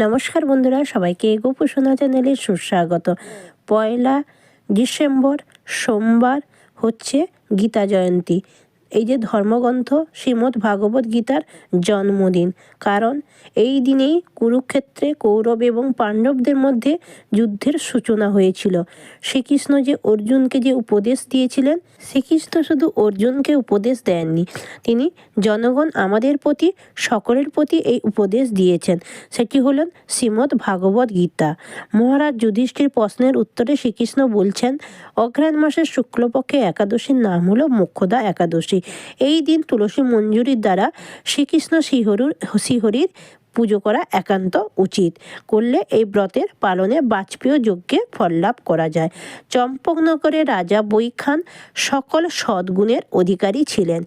নমস্কার বন্ধুরা, সবাইকে গোপোষণা চ্যানেলে সুস্বাগত। 1 ডিসেম্বর সোমবার হচ্ছে গীতা জয়ন্তী। এই যে ধর্মগ্রন্থ শ্রীমদ্ ভাগবত গীতার জন্মদিন, কারণ এই দিনেই কুরুক্ষেত্রে কৌরব এবং পাণ্ডবদের মধ্যে যুদ্ধের সূচনা হয়েছিল। শ্রীকৃষ্ণ যে অর্জুনকে যে উপদেশ দিয়েছিলেন, শ্রীকৃষ্ণ শুধু অর্জুনকে উপদেশ দেননি, তিনি জনগণ আমাদের প্রতি সকলের প্রতি এই উপদেশ দিয়েছেন। সেটি হলেন শ্রীমদ্ ভাগবত গীতা। মহারাজ যুধিষ্ঠির প্রশ্নের উত্তরে শ্রীকৃষ্ণ বলছেন, অঘ্রাণ মাসের শুক্লপক্ষে একাদশীর নাম হলো মোক্ষদা একাদশী। এই দিন তুলসী মঞ্জুরির দ্বারা শ্রীকৃষ্ণ শ্রীহরির পুজো করা একান্ত উচিত। করলে এই ব্রতের পালনে বাজপেয় যজ্ঞে ফল লাভ করা যায়। চম্পকনগরের রাজা বৈ খান সকল সদ্গুণের অধিকারী ছিলেন।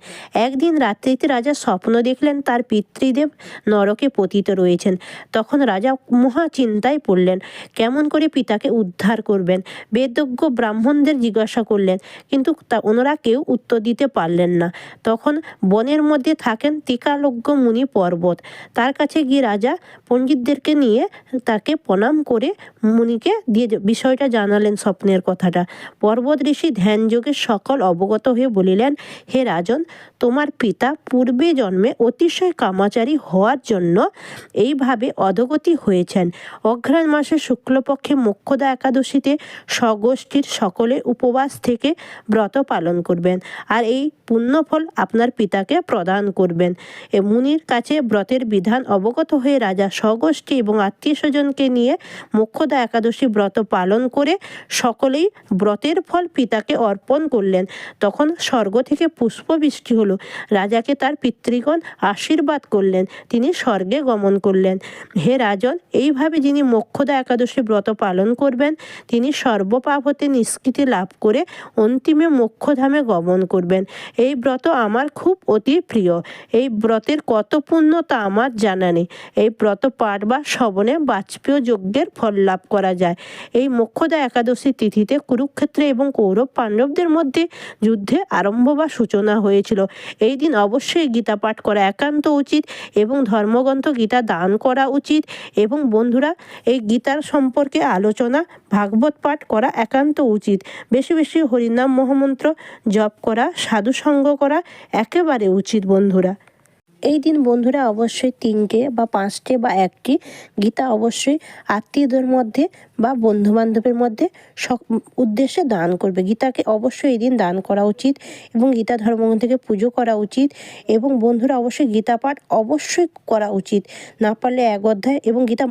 একদিন রাত্রিতে রাজা স্বপ্ন দেখলেন তার পিতৃদেব নরকে পতিত রয়েছেন। তখন রাজা মহা চিন্তায় পড়লেন, কেমন করে পিতাকে উদ্ধার করবেন। বেদজ্ঞ ব্রাহ্মণদের জিজ্ঞাসা করলেন, কিন্তু ওনারা কেউ উত্তর দিতে পারলেন না। তখন বনের মধ্যে থাকেন ত্রিকালজ্ঞ মুনি পর্বত। তার কাছে গিয়ে রাজা পণ্ডিতদেরকে নিয়ে তাকে প্রণাম করে মুনিকে দিয়ে বিষয়টা জানালেন, স্বপ্নের কথাটা। পর্বত ঋষি ধ্যানযোগে সকল অবগত হয়ে বলিলেন, হে রাজন, তোমার পিতা পূর্বে জন্মে অতিশয় কামাচারী হওয়ার জন্য এইভাবে অধোগতি হয়েছেন। অঘ্রাণ মাসের শুক্লপক্ষে মোক্ষদা একাদশীতে স্বগোষ্ঠীর সকলে উপবাস থেকে ব্রত পালন করবেন, আর এই পুণ্যফল আপনার পিতাকে প্রদান করবেন। এ মুনির কাছে ব্রতের বিধান অবগত হয়ে রাজা স্বগোষ্ঠী এবং আত্মীয় স্বজনকে নিয়ে মোক্ষদা একাদশী ব্রত পালন করে সকলেই ব্রতের ফল পিতাকে অর্পণ করলেন। তখন স্বর্গ থেকে পুষ্পবৃষ্টি হলো। রাজাকে তার পিতৃগণ আশীর্বাদ করলেন, তিনি স্বর্গে গমন করলেন। হে রাজন, এইভাবে যিনি মোক্ষদা একাদশী ব্রত পালন করবেন, তিনি সর্বপাপ হতে নিষ্কৃতি লাভ করে অন্তিমে মোক্ষধামে গমন করবেন। এই ব্রত আমার খুব অতি প্রিয়। এই ব্রতের কত পুণ্য তা আমার জানা নেই। এই ব্রত পাঠ বা শ্রবণে বাজপেয় যজ্ঞের ফল লাভ করা যায়। এই মোক্ষদা একাদশী তিথিতে কুরুক্ষেত্রে এবং কৌরব পাণ্ডবদের মধ্যে যুদ্ধে আরম্ভ বা সূচনা হয়েছিল। এই দিন অবশ্যই গীতা পাঠ করা একান্ত উচিত এবং ধর্মগ্রন্থ গীতা দান করা উচিত। এবং বন্ধুরা, এই গীতার সম্পর্কে আলোচনা, ভাগবত পাঠ করা একান্ত উচিত। বেশি বেশি হরিনাম মহামন্ত্র জপ করা, সাধুসঙ্গ করা একেবারে উচিত বন্ধুরা। এই দিন বন্ধুরা অবশ্যই 3টে বা 5টে বা 1টি গীতা অবশ্যই আত্মীয়দের মধ্যে বা বন্ধুবান্ধবের মধ্যে উদ্দেশ্যে দান করবে। গীতাকে অবশ্যই এই দিন দান করা উচিত এবং গীতা ধর্মগ্রন্থ থেকে পুজো করা উচিত। এবং বন্ধুরা অবশ্যই গীতা পাঠ অবশ্যই করা উচিত, না পারলে 1 অধ্যায়, এবং গীতা